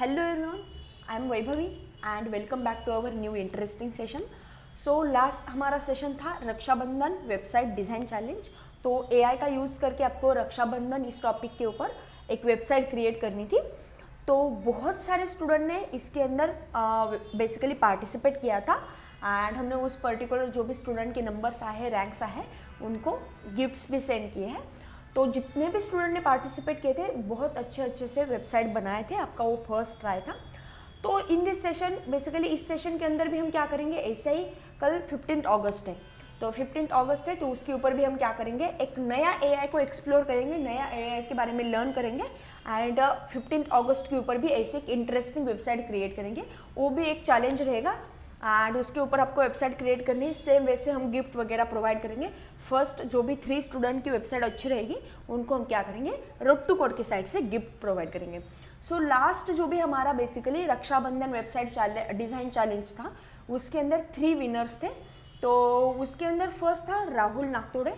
Hello everyone, I am Vaibhavi and welcome back to our new interesting session. So last हमारा session था Rakshabandhan website design challenge. तो AI का use करके आपको रक्षाबंधन इस टॉपिक के ऊपर एक वेबसाइट क्रिएट करनी थी। तो बहुत सारे स्टूडेंट ने इसके अंदर बेसिकली पार्टिसिपेट किया था एंड हमने उस पर्टिकुलर जो भी स्टूडेंट के नंबर्स आए हैं, रैंक्स आए हैं, उनको गिफ्ट्स भी सेंड किए हैं। तो जितने भी स्टूडेंट ने पार्टिसिपेट किए थे बहुत अच्छे से वेबसाइट बनाए थे। आपका वो फर्स्ट ट्राई था। तो इन दिस सेशन बेसिकली इस सेशन के अंदर भी हम क्या करेंगे, ऐसे ही कल 15 अगस्त है, तो 15 अगस्त है तो उसके ऊपर भी हम क्या करेंगे, एक नया एआई को एक्सप्लोर करेंगे, नया एआई के बारे में लर्न करेंगे एंड 15 अगस्त के ऊपर भी ऐसे एक इंटरेस्टिंग वेबसाइट क्रिएट करेंगे। वो भी एक चैलेंज रहेगा एंड उसके ऊपर आपको वेबसाइट क्रिएट करनी है। सेम वैसे हम गिफ्ट वगैरह प्रोवाइड करेंगे। फर्स्ट जो भी 3 स्टूडेंट की वेबसाइट अच्छी रहेगी उनको हम क्या करेंगे, रोड टू कोड की साइड से गिफ्ट प्रोवाइड करेंगे। सो लास्ट जो भी हमारा basically Rakshabandhan website design challenge था उसके अंदर 3 विनर्स थे। तो उसके अंदर फर्स्ट था राहुल नागतोड़े,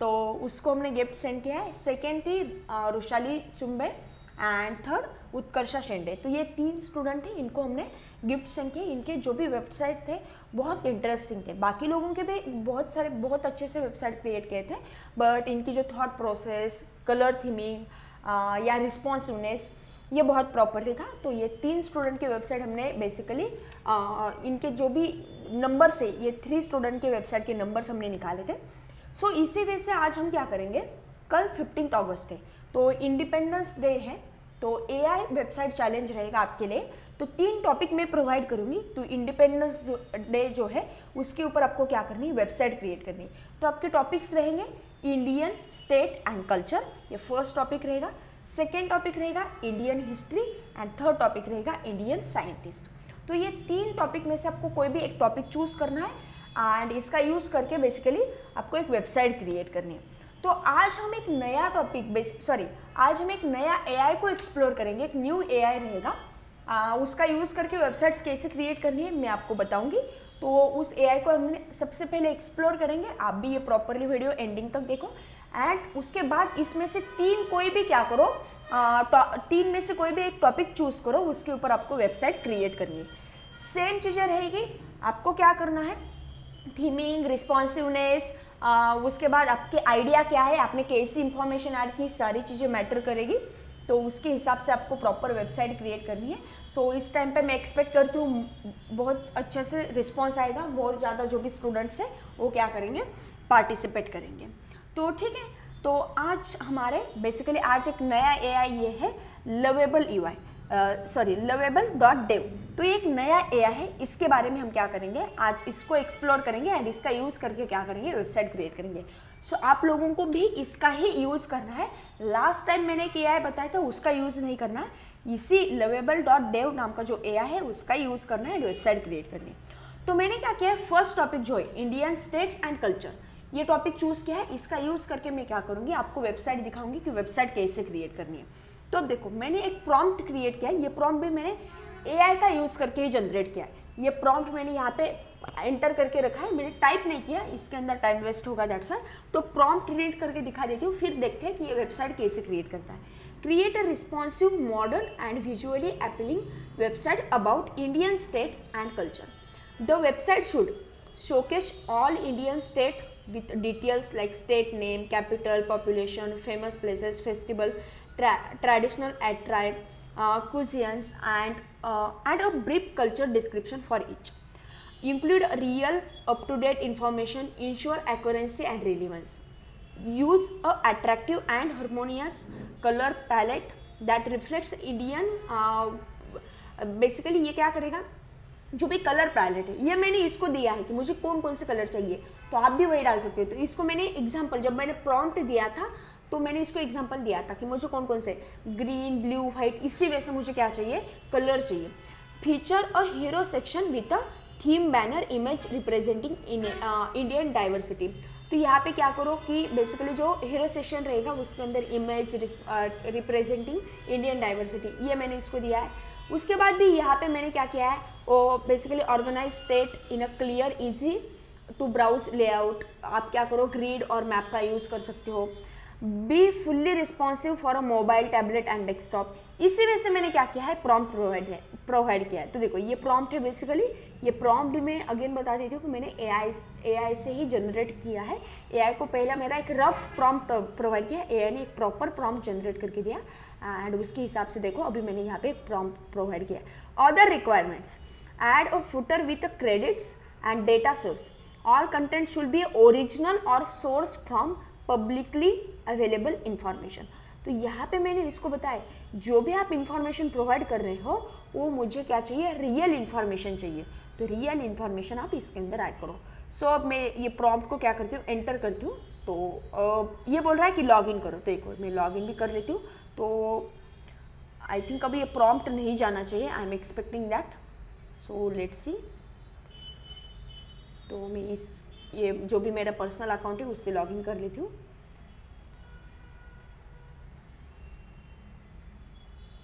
तो उसको हमने गिफ्ट सेंड किया है। सेकेंड थी रुशाली चुम्बे एंड थर्ड उत्कर्षा शेंडे। तो ये 3 स्टूडेंट थे, इनको हमने गिफ्ट सेंड किए। इनके जो भी वेबसाइट थे बहुत इंटरेस्टिंग थे। बाकी लोगों के भी बहुत अच्छे से वेबसाइट क्रिएट किए थे, बट इनकी जो थॉट प्रोसेस, कलर थीमिंग या रिस्पॉन्सिवनेस ये बहुत प्रॉपरली था। तो ये 3 स्टूडेंट की वेबसाइट हमने बेसिकली इनके जो भी नंबर्स है, ये 3 स्टूडेंट के वेबसाइट के नंबर्स हमने निकाले थे। सो इसी वजह से आज हम क्या करेंगे, कल 15 अगस्त है तो इंडिपेंडेंस डे है, तो एआई वेबसाइट चैलेंज रहेगा आपके लिए। तो 3 टॉपिक मैं प्रोवाइड करूंगी। तो इंडिपेंडेंस डे जो है उसके ऊपर आपको क्या करनी है, वेबसाइट क्रिएट करनी है। तो आपके टॉपिक्स रहेंगे इंडियन स्टेट एंड कल्चर, ये फर्स्ट टॉपिक रहेगा। सेकेंड टॉपिक रहेगा Indian history and third topic रहेगा इंडियन साइंटिस्ट। तो ये 3 टॉपिक में से आपको कोई भी एक टॉपिक चूज करना है एंड इसका यूज करके बेसिकली आपको एक वेबसाइट क्रिएट करनी है। तो आज हम एक नया आज हम एक नया एआई को एक्सप्लोर करेंगे। एक न्यू एआई रहेगा, उसका यूज़ करके वेबसाइट्स कैसे क्रिएट करनी है मैं आपको बताऊंगी। तो उस एआई को हम सबसे पहले एक्सप्लोर करेंगे। आप भी ये प्रॉपरली वीडियो एंडिंग तक देखो एंड उसके बाद इसमें से 3 कोई भी क्या करो, 3 में से कोई भी एक टॉपिक चूज करो, उसके ऊपर आपको वेबसाइट क्रिएट करनी है। सेम चीज़ें रहेगी, आपको क्या करना है, थीमिंग, रिस्पॉन्सिवनेस, उसके बाद आपके आइडिया क्या है, आपने कैसी इंफॉर्मेशन ऐड की, सारी चीज़ें मैटर करेगी। तो उसके हिसाब से आपको प्रॉपर वेबसाइट क्रिएट करनी है। सो इस टाइम पे मैं एक्सपेक्ट करती हूँ बहुत अच्छे से रिस्पॉन्स आएगा। बहुत ज़्यादा जो भी स्टूडेंट्स हैं वो क्या करेंगे, पार्टिसिपेट करेंगे। तो ठीक है, तो आज हमारे बेसिकली आज एक नया एआई ये है lovable.dev। तो ये एक नया एआई है, इसके बारे में हम क्या करेंगे, आज इसको एक्सप्लोर करेंगे एंड इसका यूज़ करके क्या करेंगे, वेबसाइट क्रिएट करेंगे। सो आप लोगों को भी इसका ही यूज़ करना है। लास्ट टाइम मैंने एक एआई बताया था उसका यूज़ नहीं करना है, इसी lovable.dev नाम का जो एआई है उसका यूज़ करना है, वेबसाइट क्रिएट करनी है। तो मैंने क्या किया है, फर्स्ट टॉपिक जो है इंडियन स्टेट्स एंड कल्चर, ये टॉपिक चूज किया है। इसका यूज़ करके मैं क्या करूँगी, आपको वेबसाइट दिखाऊंगी कि वेबसाइट कैसे क्रिएट करनी है। तो अब देखो, मैंने एक प्रॉम्प्ट क्रिएट किया है। ये प्रॉम्प्ट भी मैंने एआई का यूज़ करके ही जनरेट किया है। ये प्रॉम्प्ट मैंने यहाँ पे एंटर करके रखा है, मैंने टाइप नहीं किया, इसके अंदर टाइम वेस्ट होगा, दैट्स व्हाई। तो प्रॉम्प्ट रीड करके दिखा देती हूँ, फिर देखते हैं कि ये वेबसाइट कैसे क्रिएट करता है। Create a responsive, modern and visually appealing website about Indian states and culture. The website should showcase all Indian state with details like state name, capital, population, famous places, festival, traditional attire, cuisines, and a brief culture description for each. Include real, up-to-date information, ensure accuracy and relevance. Use a attractive and harmonious color palette that reflects Indian. Basically ये क्या करेगा, जो भी colour palette है, ये मैंने इसको दिया है कि मुझे कौन कौन से कलर चाहिए, तो आप भी वही डाल सकते हो। तो इसको मैंने एग्जांपल, जब मैंने प्रॉम्प्ट दिया था तो मैंने इसको एग्जांपल दिया था कि मुझे कौन कौन से ग्रीन, ब्लू, वाइट, इसी वजह से मुझे क्या चाहिए, कलर चाहिए। Feature a hero section with a theme banner image representing Indian diversity. तो यहाँ पे क्या करो कि बेसिकली जो हीरो सेक्शन रहेगा उसके अंदर इमेज रिप्रेजेंटिंग इंडियन डाइवर्सिटी, ये मैंने इसको दिया है। उसके बाद भी यहाँ पे मैंने क्या किया है, वो basically organise state in a clear easy to browse layout. आप क्या करो, ग्रिड और मैप का यूज़ कर सकते हो। Be fully responsive for a mobile, tablet and desktop. इसी वजह से मैंने क्या किया है, प्रॉम्प्ट प्रोवाइड किया है। तो देखो ये प्रॉम्प्ट है बेसिकली, ये प्रॉम्प्ट में अगेन बता देती हूँ कि मैंने एआई से ही जनरेट किया है। एआई को पहला मेरा एक रफ प्रॉम्प्ट प्रोवाइड किया, एआई ने एक प्रॉपर प्रॉम्प्ट जनरेट करके दिया एंड उसके हिसाब से देखो अभी मैंने यहाँ पे प्रॉम्प्ट प्रोवाइड किया। Other requirements, add a footer with credits and data source, all content should be original और source from publicly available information. तो यहाँ पे मैंने इसको बताया जो भी आप इंफॉर्मेशन प्रोवाइड कर रहे हो वो मुझे क्या चाहिए, रियल इन्फॉर्मेशन चाहिए। तो रियल इन्फॉर्मेशन आप इसके अंदर ऐड करो। सो अब मैं ये प्रॉम्प्ट को क्या करती हूँ, एंटर करती हूँ। तो ये बोल रहा है कि लॉगिन करो, तो एक बार मैं लॉगिन भी कर लेती हूँ। तो आई थिंक अभी ये प्रॉम्प्ट नहीं जाना चाहिए, I am expecting that. So let's see. तो मैं ये जो भी मेरा पर्सनल अकाउंट है उससे लॉगिन कर लेती हूँ।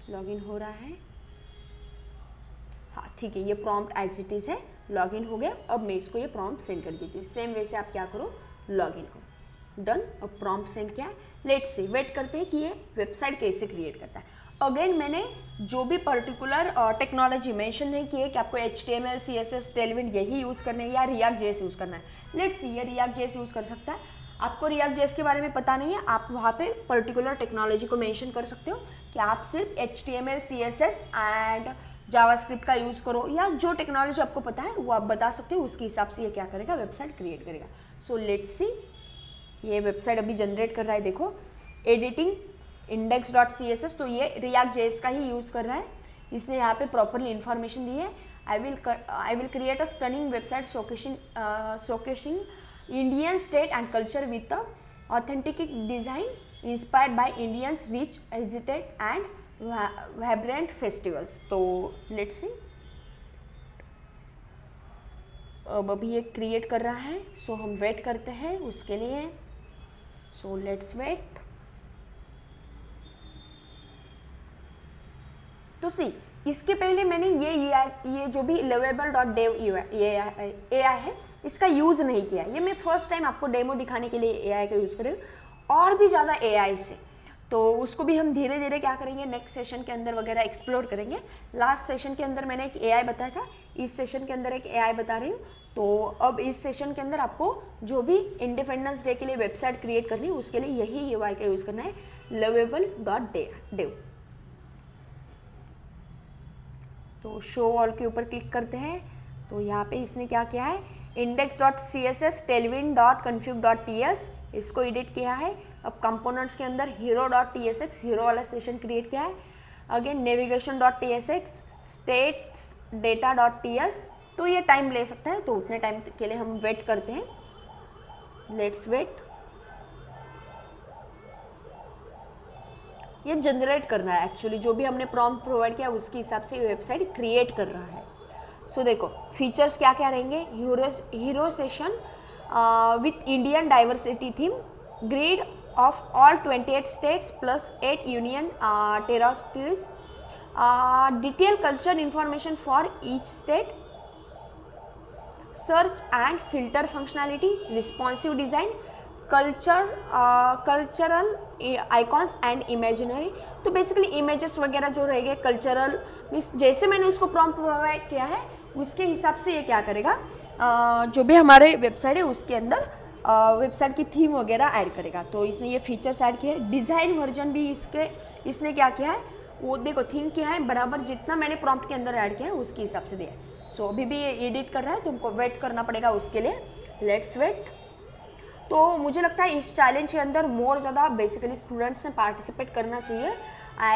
लॉगिन हो रहा है, हाँ ठीक है, ये प्रॉम्प्ट एज इट इज़ है, लॉगिन हो गया। अब मैं इसको ये प्रॉम्प्ट सेंड कर देती हूँ। सेम वे से आप क्या करो, लॉगिन करो, डन। अब प्रॉम्प्ट सेंड किया है, लेट्स सी, वेट करते हैं कि ये वेबसाइट कैसे क्रिएट करता है। अगेन मैंने जो भी पर्टिकुलर टेक्नोलॉजी मेंशन नहीं की है कि आपको HTML, CSS, टेलविंड यही यूज़ करना है या रिएक्ट जेएस यूज़ करना है। लेट्स सी, ये रिएक्ट जेएस यूज़ कर सकता है। आपको रिएक्ट जेएस के बारे में पता नहीं है, आप वहाँ पे पर्टिकुलर टेक्नोलॉजी को मेंशन कर सकते हो कि आप सिर्फ HTML, CSS एंड जावास्क्रिप्ट का यूज़ करो, या जो टेक्नोलॉजी आपको पता है वो आप बता सकते हो। उसके हिसाब से ये क्या करेगा, वेबसाइट क्रिएट करेगा। सो लेट्स सी, ये वेबसाइट अभी जनरेट कर रहा है। देखो एडिटिंग index.css, तो ये रिएक्ट जेएस का ही यूज़ कर रहा है। इसने यहाँ पे प्रॉपरली इन्फॉर्मेशन दी है। I will create a stunning website showcasing Indian state and culture with a authentic design inspired by Indians rich हेजिटेड एंड वाइब्रेंट फेस्टिवल्स। तो लेट्स सी, अब अभी ये क्रिएट कर रहा है। सो हम वेट करते हैं उसके लिए। So let's wait. तो सी, इसके पहले मैंने ये जो भी lovable.dev AI है इसका यूज़ नहीं किया। ये मैं फर्स्ट टाइम आपको डेमो दिखाने के लिए AI का यूज़ कर रही हूँ। और भी ज़्यादा AI से, तो उसको भी हम धीरे धीरे क्या करेंगे, नेक्स्ट सेशन के अंदर वगैरह एक्सप्लोर करेंगे। लास्ट सेशन के अंदर मैंने एक AI बताया था, इस सेशन के अंदर एक AI बता रही हूँ। तो अब इस सेशन के अंदर आपको जो भी इंडिपेंडेंस डे के लिए वेबसाइट क्रिएट करनी है उसके लिए यही UI का यूज़ करना है, lovable.dev। तो शो ऑल के ऊपर क्लिक करते हैं। तो यहाँ पे इसने क्या किया है, index.css tailwind.config.ts इसको एडिट किया है। अब कंपोनेंट्स के अंदर hero.tsx हीरो वाला सेशन क्रिएट किया है। अगेन navigation.tsx states data.ts, तो ये टाइम ले सकता है, तो उतने टाइम के लिए हम वेट करते हैं। Let's wait. ये जनरेट कर रहा है एक्चुअली, जो भी हमने प्रॉम्प्ट प्रोवाइड किया उसके हिसाब से ये वेबसाइट क्रिएट कर रहा है। सो देखो फीचर्स क्या क्या रहेंगे, hero session with Indian diversity theme, grid of all 28 states plus 8 union territories, detail culture information for each state, search and filter functionality, responsive design, cultural icons and imaginary. तो basically images वगैरह जो रहेंगे cultural, means जैसे मैंने उसको prompt provide किया है उसके हिसाब से ये क्या करेगा, जो भी हमारे वेबसाइट है उसके अंदर वेबसाइट की थीम वगैरह ऐड करेगा। तो इसने ये फीचर्स ऐड किए। डिज़ाइन वर्जन भी इसने क्या किया है, वो देखो थीम किया है बराबर जितना मैंने प्रॉम्प्ट के अंदर ऐड किया है उसके हिसाब से दिया है। सो अभी भी ये एडिट कर रहा है, तुमको वेट करना पड़ेगा उसके लिए। Let's wait. तो मुझे लगता है इस चैलेंज के अंदर मोर ज़्यादा बेसिकली स्टूडेंट्स ने पार्टिसिपेट करना चाहिए।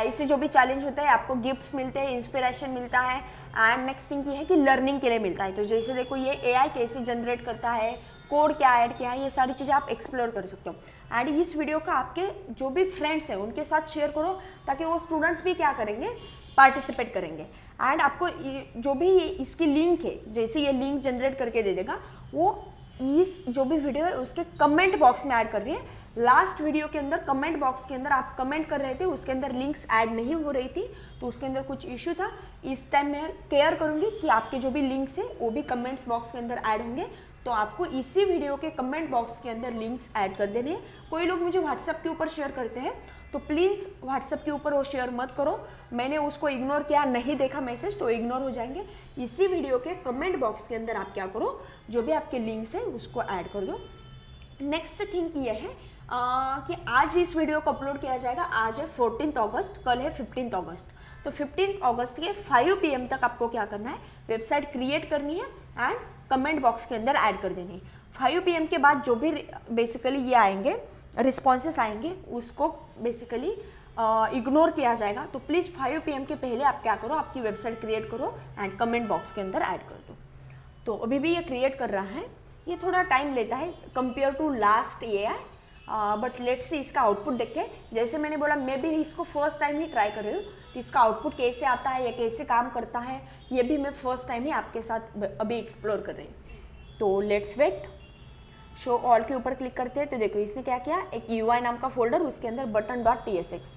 इससे जो भी चैलेंज होता है आपको गिफ्ट्स मिलते हैं, इंस्पिरेशन मिलता है एंड नेक्स्ट थिंग ये है कि लर्निंग के लिए मिलता है। तो जैसे देखो ये AI कैसे जनरेट करता है, कोड क्या ऐड किया है, ये सारी चीज़ें आप एक्सप्लोर कर सकते हो। एंड इस वीडियो का आपके जो भी फ्रेंड्स हैं उनके साथ शेयर करो ताकि वो स्टूडेंट्स भी क्या करेंगे, पार्टिसिपेट करेंगे। एंड आपको जो भी इसकी लिंक है, जैसे ये लिंक जनरेट करके दे देगा, वो इस जो भी वीडियो है उसके कमेंट बॉक्स में ऐड कर रही है। लास्ट वीडियो के अंदर कमेंट बॉक्स के अंदर आप कमेंट कर रहे थे, उसके अंदर लिंक्स ऐड नहीं हो रही थी, तो उसके अंदर कुछ इश्यू था। इस टाइम मैं केयर करूंगी कि आपके जो भी लिंक्स है वो भी कमेंट्स बॉक्स के अंदर ऐड होंगे। तो आपको इसी वीडियो के कमेंट बॉक्स के अंदर लिंक्स ऐड कर देने हैं। कोई लोग मुझे व्हाट्सएप के ऊपर शेयर करते हैं, तो प्लीज़ व्हाट्सएप के ऊपर वो शेयर मत करो, मैंने उसको इग्नोर किया, नहीं देखा मैसेज तो इग्नोर हो जाएंगे। इसी वीडियो के कमेंट बॉक्स के अंदर आप क्या करो, जो भी आपके लिंक्स हैं उसको ऐड कर दो। नेक्स्ट थिंग ये है कि आज इस वीडियो को अपलोड किया जाएगा, आज है 14 अगस्त, कल है 15 अगस्त। तो 15 अगस्त के 5 PM तक आपको क्या करना है, वेबसाइट क्रिएट करनी है एंड कमेंट बॉक्स के अंदर ऐड कर देनी है। 5 PM के बाद जो भी बेसिकली ये आएंगे रिस्पॉन्सेस आएंगे उसको बेसिकली इग्नोर किया जाएगा। तो प्लीज़ 5 PM के पहले आप क्या करो, आपकी वेबसाइट क्रिएट करो एंड कमेंट बॉक्स के अंदर ऐड कर दो। तो अभी भी ये क्रिएट कर रहा है, ये थोड़ा टाइम लेता है compare to last AI, but let's see इसका आउटपुट देख के। जैसे मैंने बोला मैं भी इसको फर्स्ट टाइम ही ट्राई कर रही हूँ, तो इसका आउटपुट कैसे आता है या कैसे काम करता है ये भी मैं फर्स्ट टाइम ही आपके साथ अभी एक्सप्लोर कर रही हूँ। तो लेट्स वेट। शो ऑल के ऊपर क्लिक करते हैं तो देखो इसने क्या किया, एक UI नाम का फोल्डर, उसके अंदर button.tsx,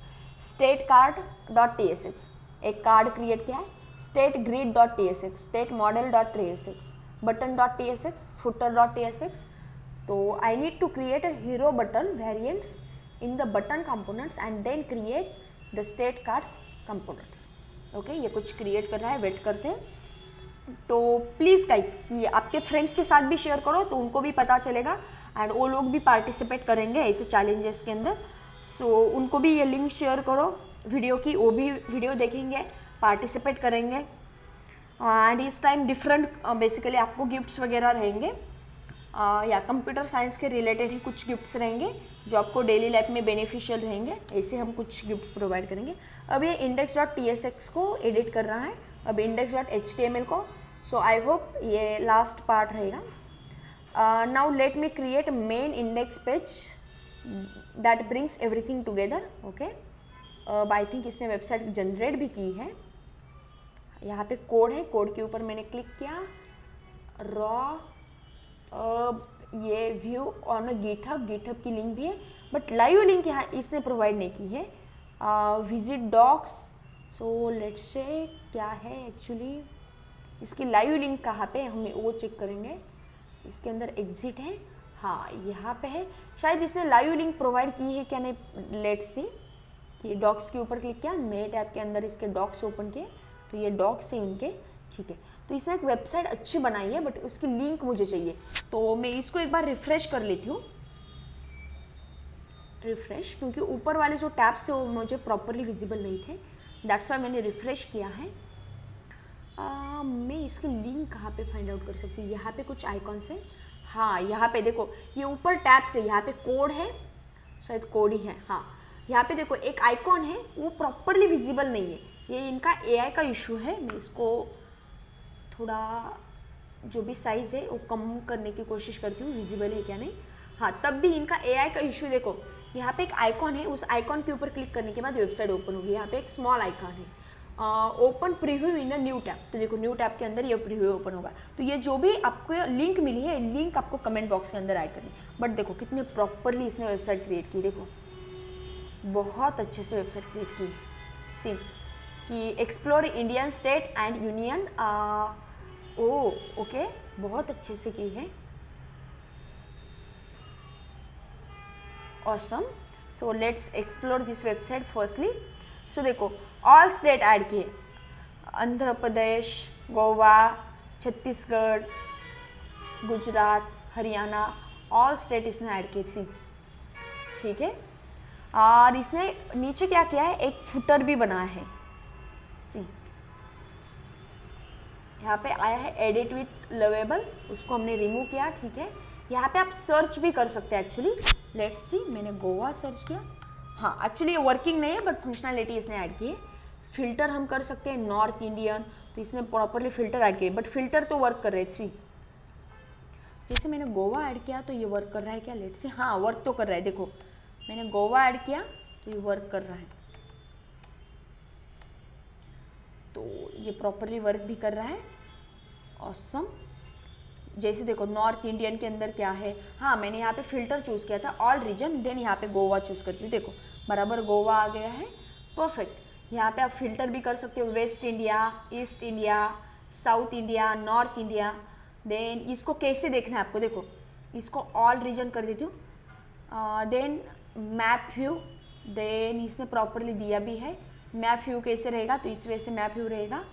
statecard.tsx, एक कार्ड क्रिएट किया है, stategrid.tsx, statemodel.tsx, button.tsx, footer.tsx। तो I need to create a hero button variants in the button components and then create the state cards components. Okay, ये कुछ क्रिएट कर रहा है, वेट करते हैं। तो प्लीज़ गाइस कि आपके फ्रेंड्स के साथ भी शेयर करो तो उनको भी पता चलेगा एंड वो लोग भी पार्टिसिपेट करेंगे ऐसे चैलेंजेस के अंदर। सो उनको भी ये लिंक शेयर करो वीडियो की, वो भी वीडियो देखेंगे, पार्टिसिपेट करेंगे एंड इस टाइम डिफरेंट बेसिकली आपको गिफ्ट्स वगैरह रहेंगे या कंप्यूटर साइंस के रिलेटेड ही कुछ गिफ्ट्स रहेंगे जो आपको डेली लाइफ में बेनिफिशियल रहेंगे, ऐसे हम कुछ गिफ्ट्स प्रोवाइड करेंगे। अब ये index.tsx को एडिट कर रहा है, अब index.html को। सो आई होप ये लास्ट पार्ट रहेगा। Now let me create main index page that brings everything together. Okay, I think इसने वेबसाइट जनरेट भी की है। यहाँ पे कोड है, कोड के ऊपर मैंने क्लिक किया, रॉ ये व्यू ऑन गिटहब की लिंक भी है, बट लाइव लिंक यहाँ इसने प्रोवाइड नहीं की है। Visit docs, so let's say क्या है एक्चुअली इसकी लाइव लिंक कहाँ पे, हम वो चेक करेंगे। इसके अंदर एग्जिट है, हाँ यहाँ पे है, शायद इसने लाइव लिंक प्रोवाइड की है क्या नहीं। लेट्स सी कि डॉक्स के ऊपर क्लिक किया, नए टैब के अंदर इसके डॉक्स ओपन किए तो ये डॉक्स है इनके, ठीक है। तो इसने एक वेबसाइट अच्छी बनाई है बट उसकी लिंक मुझे चाहिए, तो मैं इसको एक बार रिफ्रेश कर लेती हूँ। रिफ्रेश, क्योंकि ऊपर वाले जो टैब्स है वो मुझे प्रॉपरली विजिबल नहीं थे, दैट्स वाई मैंने रिफ्रेश किया है। मैं इसकी लिंक कहाँ पे फाइंड आउट कर सकती हूँ, यहाँ पे कुछ आइकॉन्स है, हाँ यहाँ पे देखो ये ऊपर टैब्स है, यहाँ पे कोड है, शायद कोड ही है, हाँ यहाँ पे देखो एक आइकॉन है वो प्रॉपरली विजिबल नहीं है, ये इनका AI का इशू है। मैं इसको थोड़ा जो भी साइज़ है वो कम करने की कोशिश करती हूँ, विजिबल है क्या नहीं। हाँ, तब भी इनका AI का इशू देखो, यहाँ पे एक आइकॉन है, उस आइकॉन के ऊपर क्लिक करने के बाद वेबसाइट ओपन होगी। यहाँ पे एक स्मॉल आइकॉन है, open preview in a new tab, तो देखो न्यू टैब के अंदर ये प्रीव्यू ओपन होगा। तो ये जो भी आपको लिंक मिली है, लिंक आपको कमेंट बॉक्स के अंदर ऐड करनी। बट देखो कितने प्रॉपरली इसने वेबसाइट क्रिएट की, देखो बहुत अच्छे से वेबसाइट क्रिएट की। सी कि explore Indian state and union, okay बहुत अच्छे से की है, awesome. So let's explore this website firstly. So देखो ऑल स्टेट ऐड किए, आंध्र प्रदेश, गोवा, छत्तीसगढ़, गुजरात, हरियाणा, ऑल स्टेट इसने ऐड किए थी, ठीक है। और इसने नीचे क्या किया है, एक फुटर भी बनाया है। सी यहाँ पे आया है एडिट विथ लवेबल, उसको हमने रिमूव किया, ठीक है। यहाँ पे आप सर्च भी कर सकते हैं एक्चुअली। लेट्स सी, मैंने गोवा सर्च किया, हाँ एक्चुअली ये वर्किंग नहीं है बट फंक्शनैलिटी इसने ऐड की है। फिल्टर हम कर सकते हैं नॉर्थ इंडियन, तो इसने प्रॉपरली फिल्टर ऐड किए, बट फिल्टर तो वर्क कर रहे थे। सी जैसे मैंने गोवा ऐड किया तो ये वर्क कर रहा है क्या, लेट्स सी, हाँ वर्क तो कर रहा है। देखो मैंने गोवा ऐड किया तो ये वर्क कर रहा है, तो ये प्रॉपरली वर्क भी कर रहा है, ऑसम। जैसे देखो नॉर्थ इंडियन के अंदर क्या है, हाँ मैंने यहाँ पे फिल्टर चूज़ किया था ऑल रीजन, देन यहाँ पे गोवा चूज़ करती हूँ, देखो बराबर गोवा आ गया है, परफेक्ट। यहाँ पे आप फिल्टर भी कर सकते हो, west India, east India, south India, north India. Then इसको कैसे देखना है आपको, देखो इसको ऑल रीजन कर देती हूँ, देन मैप व्यू, देन इसने प्रॉपरली दिया भी है। मैप व्यू कैसे रहेगा, तो इस वजह से मैप व्यू रहेगा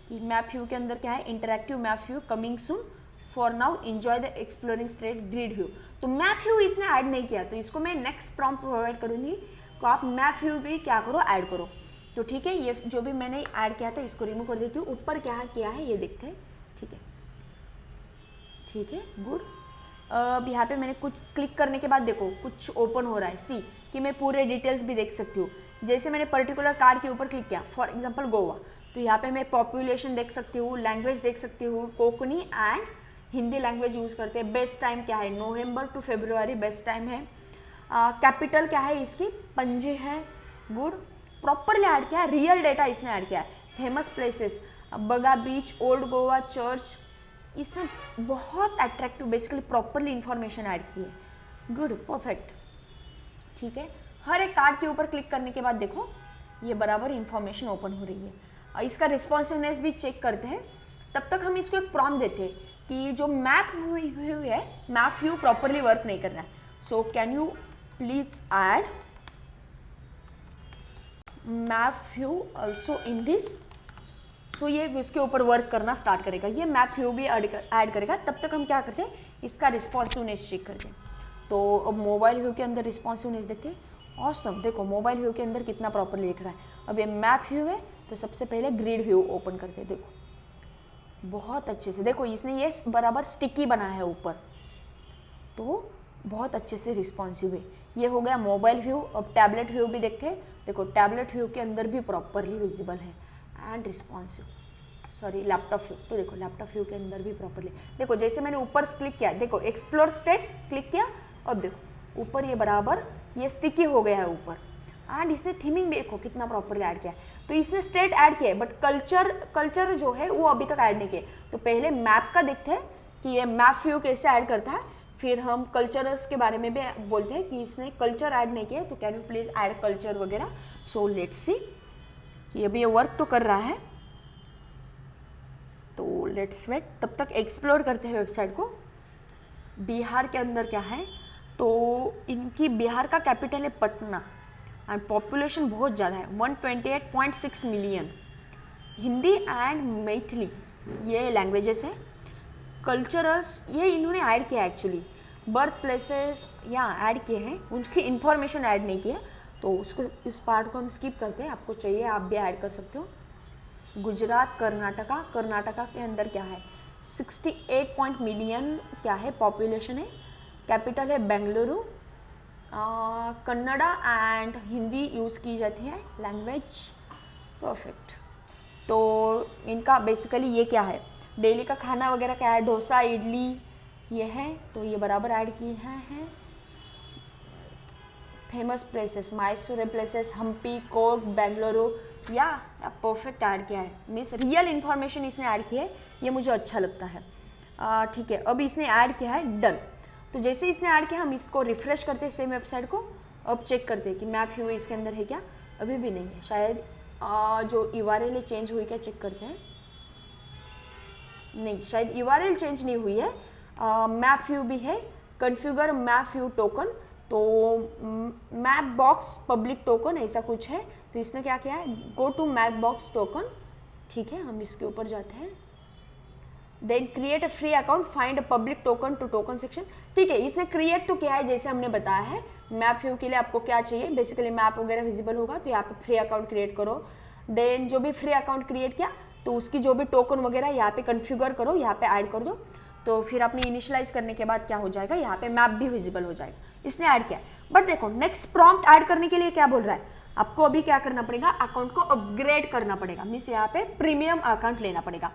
कि मैप व्यू के अंदर क्या है, interactive map view coming soon, for now enjoy the exploring state grid view. तो मैप व्यू इसने ऐड नहीं किया, तो इसको मैं नेक्स्ट प्रॉम्प्ट प्रोवाइड करूँगी, तो आप मैप व्यू भी क्या करो, ऐड करो। तो ठीक है, ये जो भी मैंने ऐड किया था इसको रिमूव कर देती हूँ। ऊपर क्या किया है ये देखते हैं। ठीक है, ठीक है, गुड। अब यहाँ पे मैंने कुछ क्लिक करने के बाद देखो कुछ ओपन हो रहा है। सी कि मैं पूरे डिटेल्स भी देख सकती हूँ। जैसे मैंने पर्टिकुलर कार के ऊपर क्लिक किया, फॉर एग्जांपल गोवा, तो यहाँ पे मैं पॉपुलेशन देख सकती हूँ, लैंग्वेज देख सकती हूँ, Konkani and Hindi language use करते हैं। बेस्ट टाइम क्या है, नवंबर टू फरवरी बेस्ट टाइम है। कैपिटल क्या है इसकी, पणजी है। गुड, प्रॉपरली ऐड किया है, रियल डेटा इसने ऐड किया है। फेमस प्लेसेस, बगा बीच, ओल्ड गोवा चर्च, इसने बहुत attractive basically properly information add की है। Good, perfect. ठीक है, हर एक कार्ड के ऊपर क्लिक करने के बाद देखो ये बराबर इंफॉर्मेशन ओपन हो रही है। और इसका रिस्पॉन्सिवनेस भी चेक करते हैं। तब तक हम इसको एक प्रॉम्प्ट देते हैं कि जो मैप व्यू है, मैप व्यू प्रॉपरली वर्क नहीं कर रहा है। So can you please add map view also in this. So ये उसके ऊपर वर्क करना स्टार्ट करेगा, ये मैप व्यू भी ऐड करेगा। तब तक हम क्या करते हैं, इसका रिस्पॉन्सिवनेस चेक करते हैं। तो अब मोबाइल व्यू के अंदर रिस्पॉन्सिवनेस देखते हैं। ऑसम, देखो मोबाइल व्यू के अंदर कितना प्रॉपरली लिख रहा है। अब ये मैप व्यू है, तो सबसे पहले ग्रिड व्यू ओपन करते हैं। देखो बहुत अच्छे से, देखो इसने ये बराबर स्टिकी बनाया है ऊपर, तो बहुत अच्छे से रिस्पॉन्सिव है। ये हो गया मोबाइल व्यू। अब टैबलेट व्यू भी देखते हैं। देखो टैबलेट व्यू के अंदर भी प्रॉपरली विजिबल है and responsive. Sorry, laptop view, तो देखो लैपटॉप व्यू के अंदर भी प्रॉपरली, देखो जैसे मैंने ऊपर क्लिक किया, देखो एक्सप्लोर स्टेट्स क्लिक किया, अब देखो ऊपर ये बराबर ये स्टिकी हो गया है ऊपर। एंड इसने थीमिंग भी देखो कितना प्रॉपरली ऐड किया है। तो इसने स्टेट ऐड किया है, बट कल्चर जो है वो अभी तक ऐड नहीं किया। तो पहले मैप का देखते हैं कि ये मैप व्यू कैसे ऐड करता है, फिर हम कल्चर्स के बारे में भी बोलते हैं कि इसने कल्चर ऐड नहीं किया, तो can you please add culture वगैरह। सो लेट्स सी कि अभी ये वर्क तो कर रहा है, तो लेट्स वेट। तब तक एक्सप्लोर करते हैं वेबसाइट को। बिहार के अंदर क्या है, तो इनकी बिहार का कैपिटल है पटना एंड पॉपुलेशन बहुत ज़्यादा है, 128.6 मिलियन। हिंदी एंड मैथिली ये लैंग्वेजेस हैं। कल्चरल्स ये इन्होंने ऐड किया एक्चुअली। बर्थ प्लेसेस यहाँ ऐड किए हैं, उनकी इंफॉर्मेशन ऐड नहीं किया, तो उसको इस पार्ट को हम स्किप करते हैं। आपको चाहिए आप भी ऐड कर सकते हो। गुजरात, कर्नाटका के अंदर क्या है, 68 मिलियन क्या है पॉपुलेशन है। कैपिटल है बेंगलुरु। कन्नड़ा एंड हिंदी यूज़ की जाती है लैंग्वेज। परफेक्ट। तो इनका बेसिकली ये क्या है, डेली का खाना वगैरह क्या है, डोसा, इडली ये है, तो ये बराबर ऐड किए हैं। Famous places, Mysore places, Hampi, Coorg, Bengaluru, या परफेक्ट ऐड किया है। मीन्स रियल इन्फॉर्मेशन इसने ऐड की है, ये मुझे अच्छा लगता है। ठीक है, अब इसने ऐड किया है, डन। तो जैसे इसने ऐड किया, हम इसको रिफ्रेश करते हैं सेम वेबसाइट को। अब चेक करते हैं कि मैप व्यू इसके अंदर है क्या, अभी भी नहीं है। शायद जो URL चेंज हुई क्या, चेक करते हैं। नहीं, शायद URL चेंज नहीं हुई है। मैप व्यू भी है, कॉन्फ़िगर मैप व्यू टोकन, तो मैप बॉक्स पब्लिक टोकन ऐसा कुछ है। तो इसने क्या किया है, go to Mapbox token. ठीक है, हम इसके ऊपर जाते हैं। Then create a free account, find a public token to token section. ठीक है, इसने क्रिएट तो किया है जैसे हमने बताया है। मैप व्यू के लिए आपको क्या चाहिए, बेसिकली मैप वगैरह विजिबल होगा, तो यहाँ पे फ्री अकाउंट क्रिएट करो। देन जो भी फ्री अकाउंट क्रिएट किया, तो उसकी जो भी टोकन वगैरह यहाँ पे कन्फिगर करो, यहाँ पे ऐड कर दो। तो फिर आपने इनिशियलाइज करने के बाद क्या हो जाएगा, यहाँ पे मैप भी विजिबल हो जाएगा। इसने ऐड किया। बट देखो नेक्स्ट प्रॉम्प्ट ऐड करने के लिए क्या बोल रहा है, आपको अभी क्या करना पड़ेगा, अकाउंट को अपग्रेड करना पड़ेगा। मीन्स यहाँ पे प्रीमियम अकाउंट लेना पड़ेगा।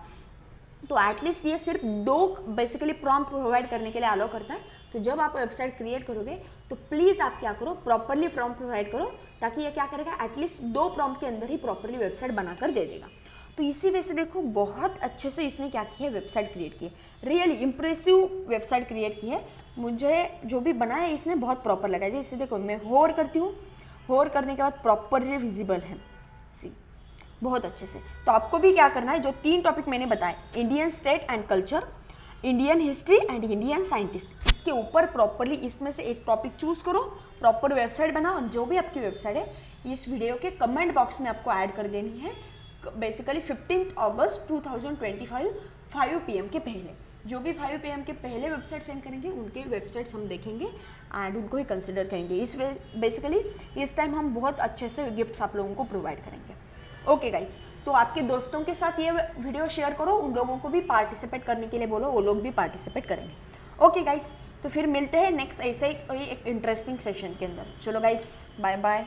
तो एटलीस्ट ये सिर्फ 2 बेसिकली प्रॉम्प्ट प्रोवाइड करने के लिए अलाउ करता है। तो जब आप वेबसाइट क्रिएट करोगे, तो प्लीज़ आप क्या करो, प्रॉपरली प्रॉम्प्ट प्रोवाइड करो, ताकि ये क्या करेगा, एटलीस्ट 2 प्रॉम्प्ट के अंदर ही प्रॉपरली वेबसाइट बनाकर दे देगा। तो इसी वजह से देखो बहुत अच्छे से इसने क्या किया है, वेबसाइट क्रिएट की है। रियली इंप्रेसिव वेबसाइट क्रिएट की है। मुझे जो भी बनाया है इसने बहुत प्रॉपर लगा है। जैसे देखो मैं होवर करती हूँ, होवर करने के बाद प्रॉपरली विजिबल है, सी बहुत अच्छे से। तो आपको भी क्या करना है, जो 3 टॉपिक मैंने बताए, Indian state and culture, Indian history and Indian scientist, इसके ऊपर प्रॉपरली इसमें से एक टॉपिक चूज करो, प्रॉपर वेबसाइट बनाओ, जो भी आपकी वेबसाइट है इस वीडियो के कमेंट बॉक्स में आपको ऐड कर देनी है बेसिकली 15 अगस्त 2025 5 PM के पहले। जो भी 5 PM के पहले वेबसाइट सेंड करेंगे उनके वेबसाइट्स हम देखेंगे एंड उनको ही कंसिडर करेंगे। इस बेसिकली इस टाइम हम बहुत अच्छे से गिफ्ट्स आप लोगों को प्रोवाइड करेंगे। ओके गाइज, तो आपके दोस्तों के साथ ये वीडियो शेयर करो, उन लोगों को भी पार्टिसिपेट करने के लिए बोलो, वो लोग भी पार्टिसिपेट करेंगे। ओके गाइज, तो फिर मिलते हैं नेक्स्ट ऐसे ही एक इंटरेस्टिंग सेशन के अंदर। चलो गाइज, बाय बाय।